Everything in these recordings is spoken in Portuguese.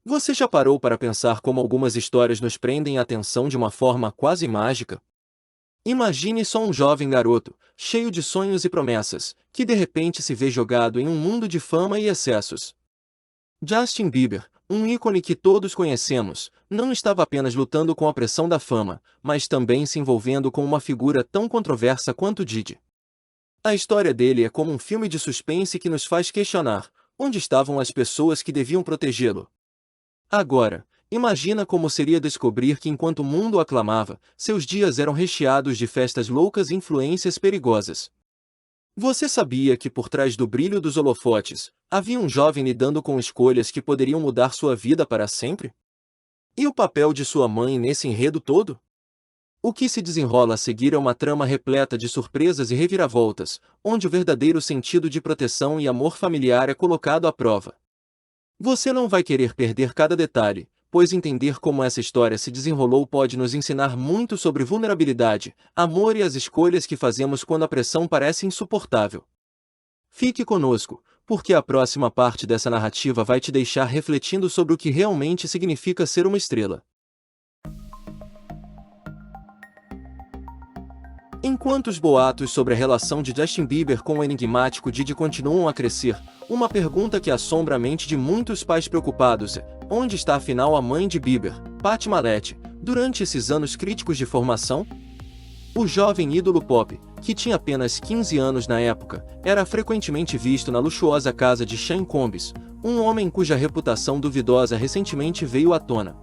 Você já parou para pensar como algumas histórias nos prendem a atenção de uma forma quase mágica? Imagine só um jovem garoto, cheio de sonhos e promessas, que de repente se vê jogado em um mundo de fama e excessos. Justin Bieber, um ícone que todos conhecemos, não estava apenas lutando com a pressão da fama, mas também se envolvendo com uma figura tão controversa quanto Diddy. A história dele é como um filme de suspense que nos faz questionar: onde estavam as pessoas que deviam protegê-lo? Agora, imagina como seria descobrir que enquanto o mundo o aclamava, seus dias eram recheados de festas loucas e influências perigosas. Você sabia que por trás do brilho dos holofotes, havia um jovem lidando com escolhas que poderiam mudar sua vida para sempre? E o papel de sua mãe nesse enredo todo? O que se desenrola a seguir é uma trama repleta de surpresas e reviravoltas, onde o verdadeiro sentido de proteção e amor familiar é colocado à prova. Você não vai querer perder cada detalhe, pois entender como essa história se desenrolou pode nos ensinar muito sobre vulnerabilidade, amor e as escolhas que fazemos quando a pressão parece insuportável. Fique conosco, porque a próxima parte dessa narrativa vai te deixar refletindo sobre o que realmente significa ser uma estrela. Enquanto os boatos sobre a relação de Justin Bieber com o enigmático Diddy continuam a crescer, uma pergunta que assombra a mente de muitos pais preocupados é: onde está afinal a mãe de Bieber, Patty Malete, durante esses anos críticos de formação? O jovem ídolo pop, que tinha apenas 15 anos na época, era frequentemente visto na luxuosa casa de Sean Combs, um homem cuja reputação duvidosa recentemente veio à tona.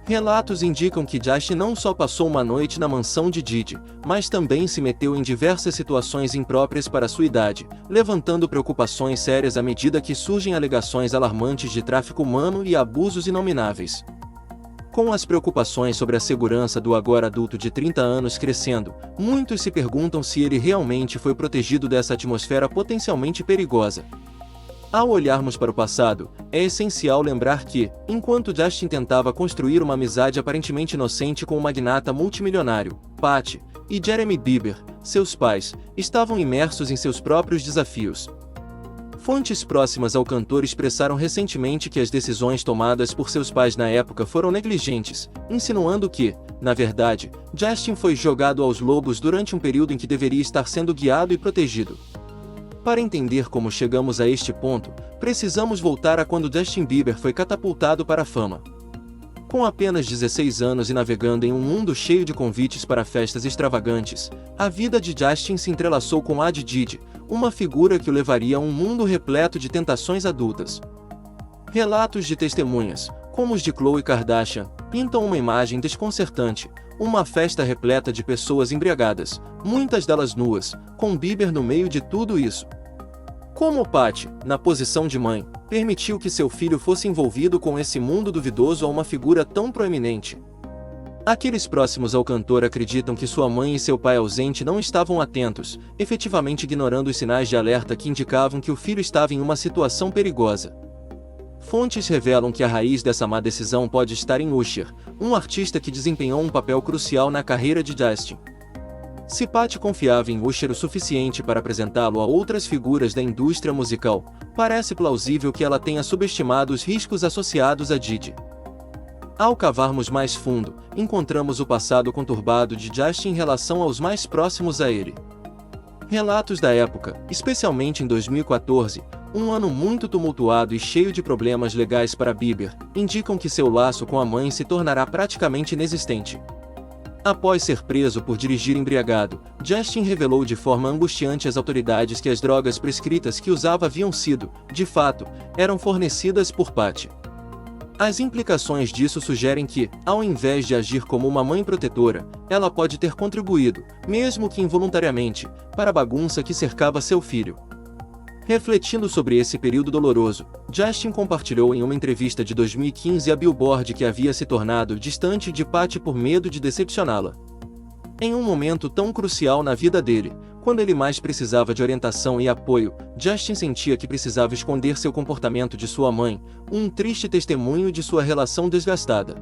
Relatos indicam que Justin não só passou uma noite na mansão de Diddy, mas também se meteu em diversas situações impróprias para sua idade, levantando preocupações sérias à medida que surgem alegações alarmantes de tráfico humano e abusos inomináveis. Com as preocupações sobre a segurança do agora adulto de 30 anos crescendo, muitos se perguntam se ele realmente foi protegido dessa atmosfera potencialmente perigosa. Ao olharmos para o passado, é essencial lembrar que, enquanto Justin tentava construir uma amizade aparentemente inocente com o magnata multimilionário, Patty, e Jeremy Bieber, seus pais, estavam imersos em seus próprios desafios. Fontes próximas ao cantor expressaram recentemente que as decisões tomadas por seus pais na época foram negligentes, insinuando que, na verdade, Justin foi jogado aos lobos durante um período em que deveria estar sendo guiado e protegido. Para entender como chegamos a este ponto, precisamos voltar a quando Justin Bieber foi catapultado para a fama. Com apenas 16 anos e navegando em um mundo cheio de convites para festas extravagantes, a vida de Justin se entrelaçou com a de Diddy, uma figura que o levaria a um mundo repleto de tentações adultas. Relatos de testemunhas, como os de Khloe Kardashian, pintam uma imagem desconcertante: uma festa repleta de pessoas embriagadas, muitas delas nuas, com Bieber no meio de tudo isso. Como Patty, na posição de mãe, permitiu que seu filho fosse envolvido com esse mundo duvidoso a uma figura tão proeminente? Aqueles próximos ao cantor acreditam que sua mãe e seu pai ausente não estavam atentos, efetivamente ignorando os sinais de alerta que indicavam que o filho estava em uma situação perigosa. Fontes revelam que a raiz dessa má decisão pode estar em Usher, um artista que desempenhou um papel crucial na carreira de Justin. Se Patty confiava em Usher o suficiente para apresentá-lo a outras figuras da indústria musical, parece plausível que ela tenha subestimado os riscos associados a Diddy. Ao cavarmos mais fundo, encontramos o passado conturbado de Justin em relação aos mais próximos a ele. Relatos da época, especialmente em 2014, um ano muito tumultuado e cheio de problemas legais para Bieber, indicam que seu laço com a mãe se tornará praticamente inexistente. Após ser preso por dirigir embriagado, Justin revelou de forma angustiante às autoridades que as drogas prescritas que usava haviam sido, de fato, eram fornecidas por Patty. As implicações disso sugerem que, ao invés de agir como uma mãe protetora, ela pode ter contribuído, mesmo que involuntariamente, para a bagunça que cercava seu filho. Refletindo sobre esse período doloroso, Justin compartilhou em uma entrevista de 2015 a Billboard que havia se tornado distante de Patty por medo de decepcioná-la. Em um momento tão crucial na vida dele, quando ele mais precisava de orientação e apoio, Justin sentia que precisava esconder seu comportamento de sua mãe, um triste testemunho de sua relação desgastada.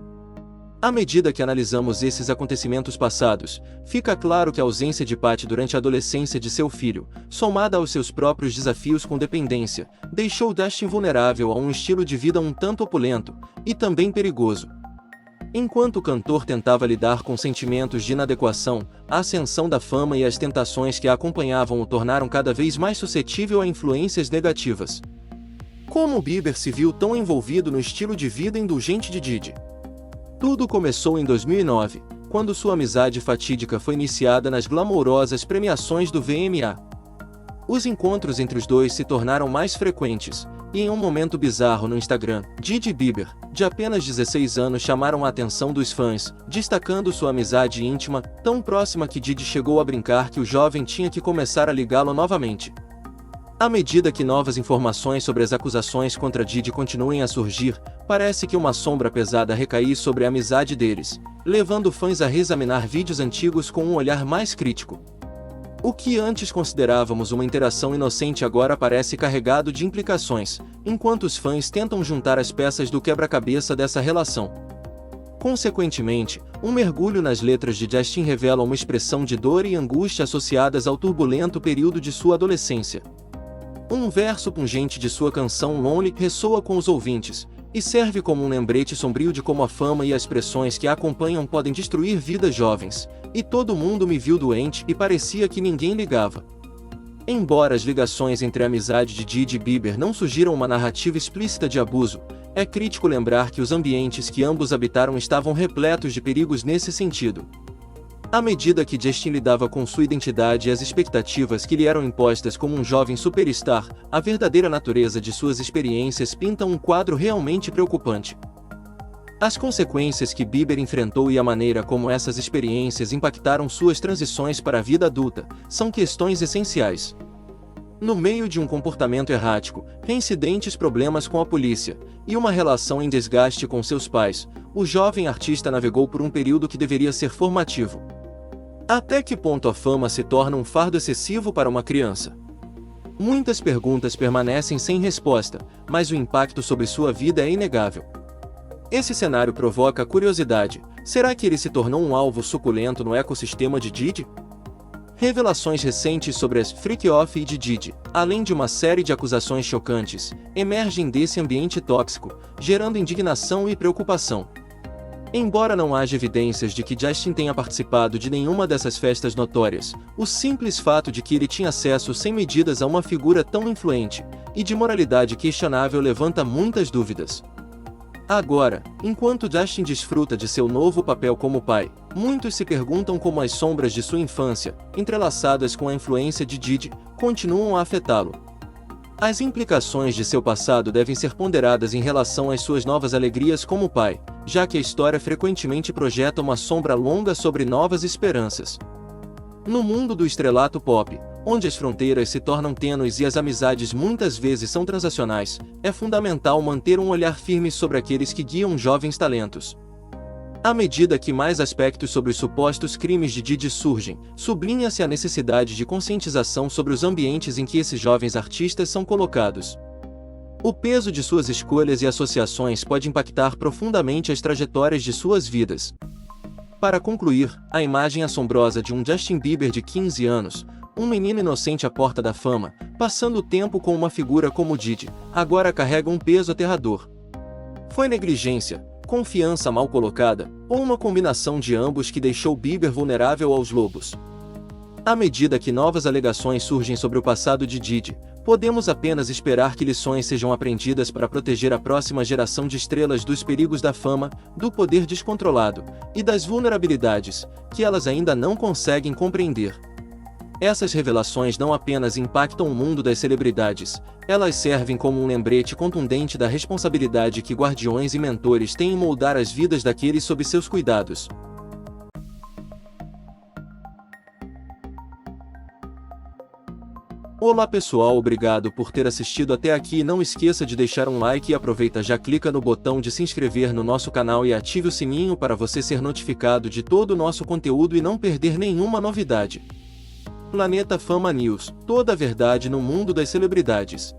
À medida que analisamos esses acontecimentos passados, fica claro que a ausência de Pat durante a adolescência de seu filho, somada aos seus próprios desafios com dependência, deixou Dustin vulnerável a um estilo de vida um tanto opulento, e também perigoso. Enquanto o cantor tentava lidar com sentimentos de inadequação, a ascensão da fama e as tentações que a acompanhavam o tornaram cada vez mais suscetível a influências negativas. Como Bieber se viu tão envolvido no estilo de vida indulgente de Diddy? Tudo começou em 2009, quando sua amizade fatídica foi iniciada nas glamourosas premiações do VMA. Os encontros entre os dois se tornaram mais frequentes, e em um momento bizarro no Instagram, Diddy e Bieber, de apenas 16 anos, chamaram a atenção dos fãs, destacando sua amizade íntima, tão próxima que Diddy chegou a brincar que o jovem tinha que começar a ligá-lo novamente. À medida que novas informações sobre as acusações contra Diddy continuem a surgir, parece que uma sombra pesada recai sobre a amizade deles, levando fãs a reexaminar vídeos antigos com um olhar mais crítico. O que antes considerávamos uma interação inocente agora parece carregado de implicações, enquanto os fãs tentam juntar as peças do quebra-cabeça dessa relação. Consequentemente, um mergulho nas letras de Justin revela uma expressão de dor e angústia associadas ao turbulento período de sua adolescência. Um verso pungente de sua canção Lonely ressoa com os ouvintes, e serve como um lembrete sombrio de como a fama e as pressões que a acompanham podem destruir vidas jovens. E todo mundo me viu doente e parecia que ninguém ligava. Embora as ligações entre a amizade de Diddy e Bieber não sugiram uma narrativa explícita de abuso, é crítico lembrar que os ambientes que ambos habitaram estavam repletos de perigos nesse sentido. À medida que Justin lidava com sua identidade e as expectativas que lhe eram impostas como um jovem superstar, a verdadeira natureza de suas experiências pinta um quadro realmente preocupante. As consequências que Bieber enfrentou e a maneira como essas experiências impactaram suas transições para a vida adulta são questões essenciais. No meio de um comportamento errático, reincidentes problemas com a polícia e uma relação em desgaste com seus pais, o jovem artista navegou por um período que deveria ser formativo. Até que ponto a fama se torna um fardo excessivo para uma criança? Muitas perguntas permanecem sem resposta, mas o impacto sobre sua vida é inegável. Esse cenário provoca curiosidade: será que ele se tornou um alvo suculento no ecossistema de Diddy? Revelações recentes sobre as Freak Off e de Diddy, além de uma série de acusações chocantes, emergem desse ambiente tóxico, gerando indignação e preocupação. Embora não haja evidências de que Justin tenha participado de nenhuma dessas festas notórias, o simples fato de que ele tinha acesso sem medidas a uma figura tão influente e de moralidade questionável levanta muitas dúvidas. Agora, enquanto Justin desfruta de seu novo papel como pai, muitos se perguntam como as sombras de sua infância, entrelaçadas com a influência de Diddy, continuam a afetá-lo. As implicações de seu passado devem ser ponderadas em relação às suas novas alegrias como pai, já que a história frequentemente projeta uma sombra longa sobre novas esperanças. No mundo do estrelato pop, onde as fronteiras se tornam tênues e as amizades muitas vezes são transacionais, é fundamental manter um olhar firme sobre aqueles que guiam jovens talentos. À medida que mais aspectos sobre os supostos crimes de Diddy surgem, sublinha-se a necessidade de conscientização sobre os ambientes em que esses jovens artistas são colocados. O peso de suas escolhas e associações pode impactar profundamente as trajetórias de suas vidas. Para concluir, a imagem assombrosa de um Justin Bieber de 15 anos, um menino inocente à porta da fama, passando o tempo com uma figura como Diddy, agora carrega um peso aterrador. Foi negligência, confiança mal colocada, ou uma combinação de ambos que deixou Bieber vulnerável aos lobos? À medida que novas alegações surgem sobre o passado de Diddy, podemos apenas esperar que lições sejam aprendidas para proteger a próxima geração de estrelas dos perigos da fama, do poder descontrolado e das vulnerabilidades que elas ainda não conseguem compreender. Essas revelações não apenas impactam o mundo das celebridades, elas servem como um lembrete contundente da responsabilidade que guardiões e mentores têm em moldar as vidas daqueles sob seus cuidados. Olá pessoal, obrigado por ter assistido até aqui e não esqueça de deixar um like e aproveita já clica no botão de se inscrever no nosso canal e ative o sininho para você ser notificado de todo o nosso conteúdo e não perder nenhuma novidade. Planeta Fama News, toda a verdade no mundo das celebridades.